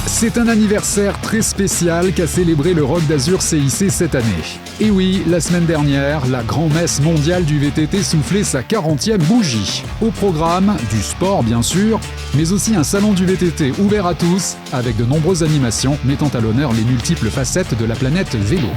C'est un anniversaire très spécial qu'a célébré le Rock d'Azur CIC cette année. Et oui, la semaine dernière, la grand-messe mondiale du VTT soufflait sa 40e bougie. Au programme, du sport bien sûr, mais aussi un salon du VTT ouvert à tous, avec de nombreuses animations mettant à l'honneur les multiples facettes de la planète vélo.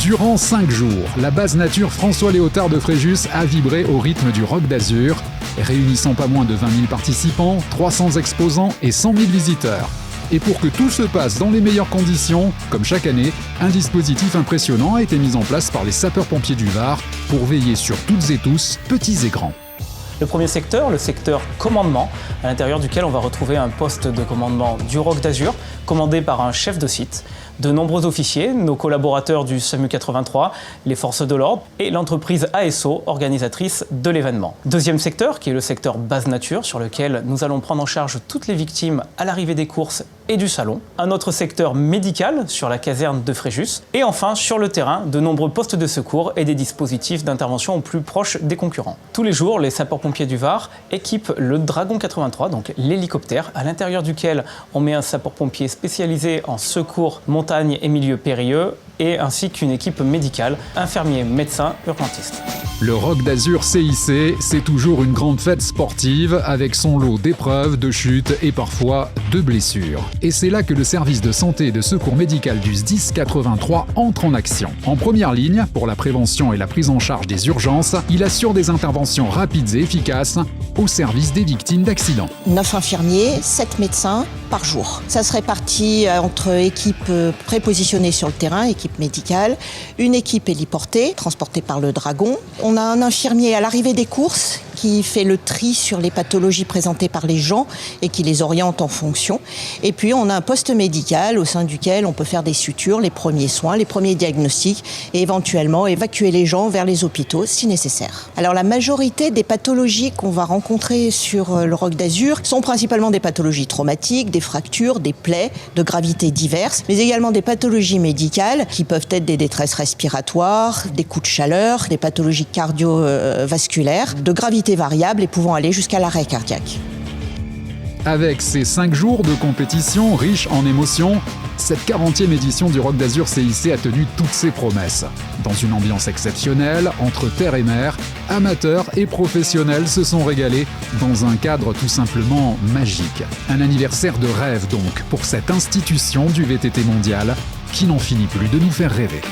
Durant 5 jours, la base nature François Léotard de Fréjus a vibré au rythme du Rock d'Azur, réunissant pas moins de 20 000 participants, 300 exposants et 100 000 visiteurs. Et pour que tout se passe dans les meilleures conditions, comme chaque année, un dispositif impressionnant a été mis en place par les sapeurs-pompiers du Var pour veiller sur toutes et tous, petits et grands. Le premier secteur, le secteur commandement, à l'intérieur duquel on va retrouver un poste de commandement du Rock d'Azur, commandé par un chef de site, de nombreux officiers, nos collaborateurs du SAMU 83, les forces de l'ordre et l'entreprise ASO, organisatrice de l'événement. Deuxième secteur, qui est le secteur base nature, sur lequel nous allons prendre en charge toutes les victimes à l'arrivée des courses et du salon. Un autre secteur médical, sur la caserne de Fréjus. Et enfin, sur le terrain, de nombreux postes de secours et des dispositifs d'intervention au plus proche des concurrents. Tous les jours, les sapeurs-pompiers du Var équipent le Dragon 83, donc l'hélicoptère, à l'intérieur duquel on met un sapeur-pompier spécialisé en secours, montagne et milieux périlleux, et ainsi qu'une équipe médicale, infirmiers, médecins, urgentistes. Le Rock d'Azur CIC, c'est toujours une grande fête sportive avec son lot d'épreuves, de chutes et parfois de blessures. Et c'est là que le service de santé et de secours médical du SDIS 83 entre en action. En première ligne, pour la prévention et la prise en charge des urgences, il assure des interventions rapides et efficaces au service des victimes d'accidents. 9 infirmiers, 7 médecins par jour. Ça se répartit entre équipes prépositionnées sur le terrain, équipe médicale, une équipe héliportée, transportée par le Dragon. On a un infirmier à l'arrivée des courses qui fait le tri sur les pathologies présentées par les gens et qui les oriente en fonction. Et puis on a un poste médical au sein duquel on peut faire des sutures, les premiers soins, les premiers diagnostics et éventuellement évacuer les gens vers les hôpitaux si nécessaire. Alors la majorité des pathologies qu'on va rencontrer sur le Rock d'Azur sont principalement des pathologies traumatiques, des fractures, des plaies de gravité diverses, mais également des pathologies médicales qui peuvent être des détresses respiratoires, des coups de chaleur, des pathologies cardiovasculaires de gravité variable et pouvant aller jusqu'à l'arrêt cardiaque. Avec ces 5 jours de compétition riches en émotions, cette 40e édition du Rock d'Azur CIC a tenu toutes ses promesses. Dans une ambiance exceptionnelle, entre terre et mer, amateurs et professionnels se sont régalés dans un cadre tout simplement magique. Un anniversaire de rêve donc pour cette institution du VTT mondial qui n'en finit plus de nous faire rêver.